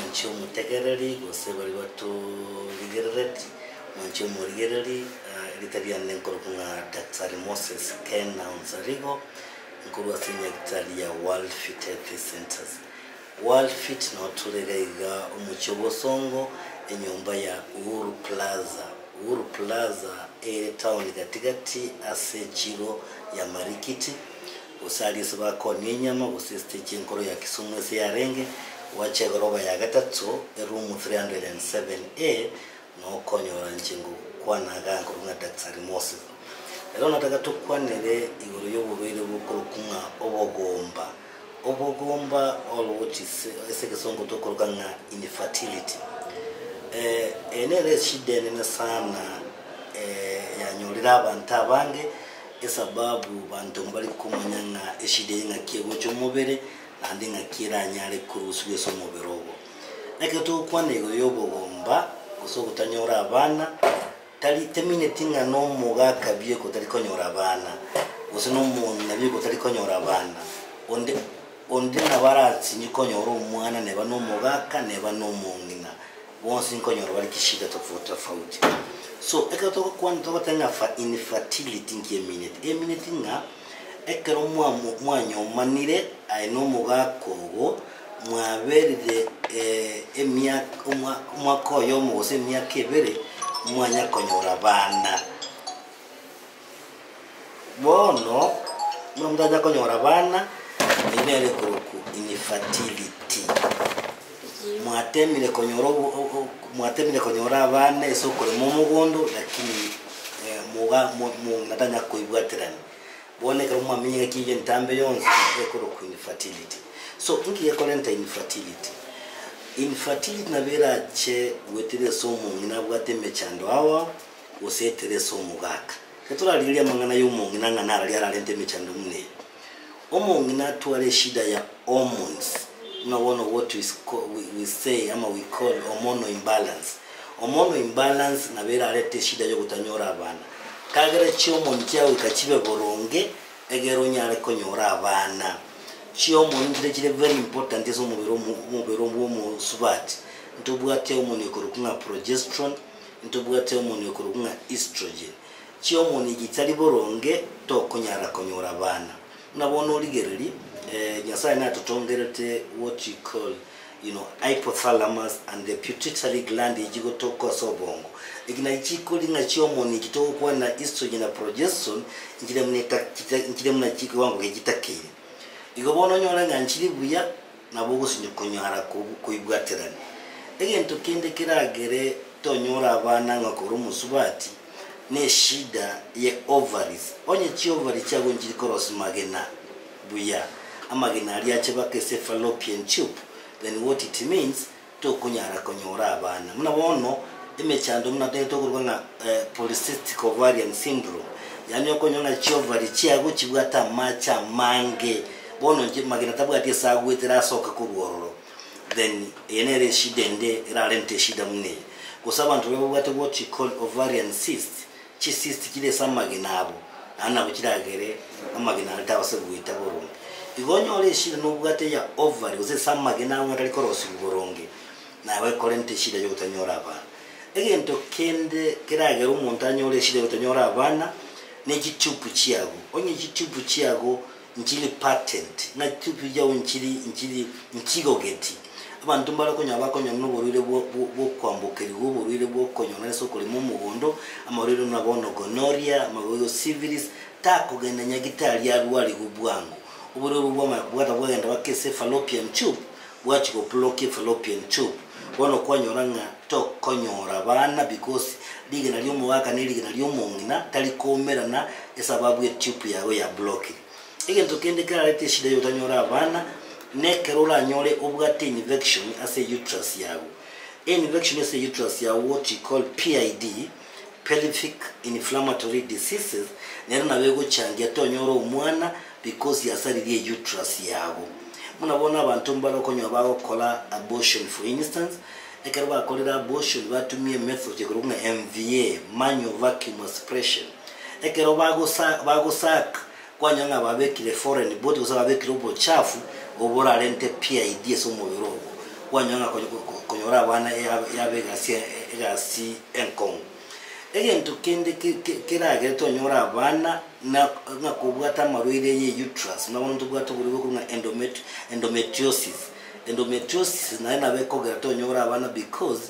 mwancho mutegereri gose bali bato ligerereti mwancho murigereri litarian nenkoro kunga Dr. Moses Ken na Onsarigo nkuru asinya kitali ya World Fit Health Centers. World Fit no turegaiga umuchobosongo enyumba ya Uhuru Plaza. Uhuru Plaza town katikati asechiro ya Marikiti usali sabako nyenyama usiste chinkoro ya Kisumu ya Renge wache goroba ya gatatu room 307A no konyora nchingu kwa naga kurunga Dr. Moses. Ero nataka tukwanere iguru y'obubere bukorukunga obogomba all what is esekesongo tokorukanga infertility. Enere shidene na sana yanyolira abantu abange esababu bantu mbali kumanyanga eshide nga kiego cy'omubere nandi nga kiranyale kurusubye so muberobo nake to kwanego yobogomba guso gutanyora abana tali terminate nga no muga kabye ko tali konyora abana guso no muntu nabye ko tali konyora abana onde nabaratsi nyikonyora umwana neba no muga kaneba no mungina bonse nkonyora bali kishida tofauti. So ekatoko kwando batanga fa infertility ngiye minute nga ekero mwanyo manire aino mugakogo mwaberire emyaka mwako yo mose emyaka ebere mwanya konyora bana bono mumdaja konyora bana inere kuruku infertility mwatemile konyora abana esokole mu mugondo lakini muga natanya kuibwatirana boneka mwamenye kije ntambe yonse ekoro ku infertility. So inki yakolenta infertility nabera che wetire so mungina bwateme chando awa usetere so mugaka ketura lilia mangana y'umungina ngana ali aralente mechando mune omungina tuare shida ya hormones. No one what we say ama we call hormonal imbalance. Hormonal imbalance na vera alete shida yo kutanyora abana. Kagere chiomo nchawe kachibe boronge egero nyale konyora abana. Chiomo ndire very important eso mubero mu subati. Ntobwate hormone yokurukunga progesterone, ntobwate hormone yokurukunga estrogen. Chiomo ni gitari boronge to konyora abana. Nabona oligereri nyasai na tutongerete what you call hypothalamus and the pituitary gland ijigo toko sobongo igina ichiko linga chiomoni kitoko kwa na estrogen na progesterone njire muna chiko wangu kejitakiri igobono nyora nganchiri buya nabogo sinyukonyara kuibwaterani egento kende kiragere tonyora abana ngakuru musubati ne shida ye ovaries onye chi ovaries chago njiri koros magena buya amagina aliache bake fallopian tube. Then what it means to kunyara konyora abana mnabono emechando mnateto kurwanga polycystic ovarian syndrome yani okonyona chiovari chiago chibwata macha mange bono nje magina tabwati sagwetera soka kurwororo then enere shidende iralente shida mune kusabantu bebwate what you call ovarian cyst cyst kile samagina abo ana bukiragere amagina altabasebwita boronge igonyo ole shida no bwate ya ovary uze samagina ngari korosi boronge nawe kolente shida yo kutanyora abana egento kende kiragera umuntu anyore shida yo kutanyora abana ne gitupu chiago onye gitupu chiago njili patent na gitupu yawo nchigo geti abantu mbarakonya bakonya n'uburire bwo kwambukira uburire bwo konyona soko limo mugondo amariro nabono gonorrhea amagoyo syphilis takugenda nyagitali yarwali gubwango uburiro bw'amabwata bwagenda bakese fallopian tube bwachiko block fallopian tube bono kwanyoranga to konyora bana because ligena lyo muwaka ne ligena lyo mungina tali komerana esababu ya tube yawe ya block egento kende karate shida yo tanyora bana nekerola nyole obwate infection ase uterus yawo infection ase uterus yawo what you call PID pelvic inflammatory diseases nero nabego changia tonyora umwana because yasalirie uterus yawo munabona abantu mbalo konyo bakola abortion for instance ekero bakolera abortion batumie method yokurunga MVA manual vacuum aspiration ekero bagosaka kwanyanga babekire foreign body usaba bekire ubo chafu obora lente PID eso mubirogo kwanyanga konyora abana yabegasi enkong egento kende kirage tonyora abana na kubwata marwire ye uterus na bantu bwata buriwe ku endometriosis na bekogera tonyora abana because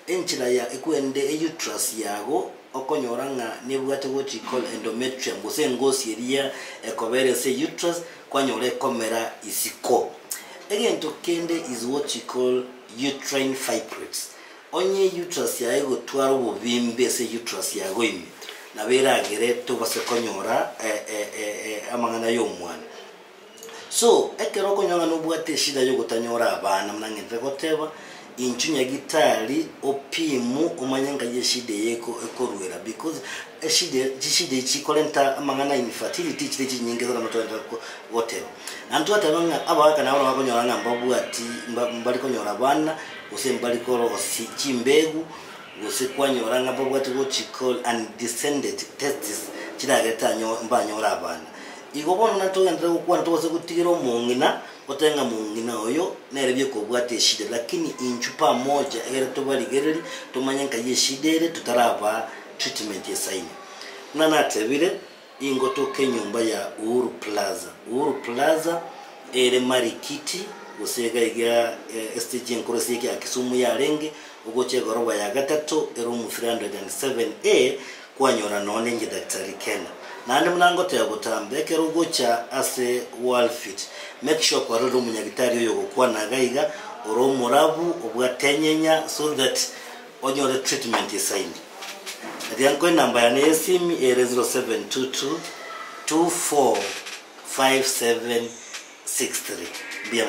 enchira ya ekwende uterus yago okonyora nga nebwate what you call endometrium gose ngosi eria ekobere se uterus kwanyore komera isiko egento kende is what you call uterine fibroids onye uterus ya ego twaro bubimbe se uterus ya goimi na beragere to base konyora amangana y'omwana so ekero konyanga no bwate shida yo gutanyora abana mnangende goteba inchunya gitari opimu omanyanga yeshide yeko ekorwera because shide chikolenta amangana infertility chide nyingeza na mtoto goteba antu atabanga abaka na wana konyora ngamba bwati mbali konyora abana use mbali koro chimbegu use kwanyora ngamba bwati what you call undescended testes chidageta mbanyora abana igobona natogenda ukwana tose kutigiro mungina otenga mungina oyo nerebye ko bwate shide lakini inchupa moja ere to bali gereri to manyanka yeshidere tutaraba treatment yesaini nana tebire ingoto kenyumba ya Uhuru Plaza ere marikiti usega iga stage enkorosi yake akisumu ya renge ugoche goroba ya gatatu room 307A kwanyora none nge Dr. Ken nande mnango te gutambe kero gocha ase wall fit make sure kwa rodo munyagitari yo kwa nagaiga oro murabu obwatenyenya so that onyore treatment is signed adianko namba ya nesimi 0722 245763 bien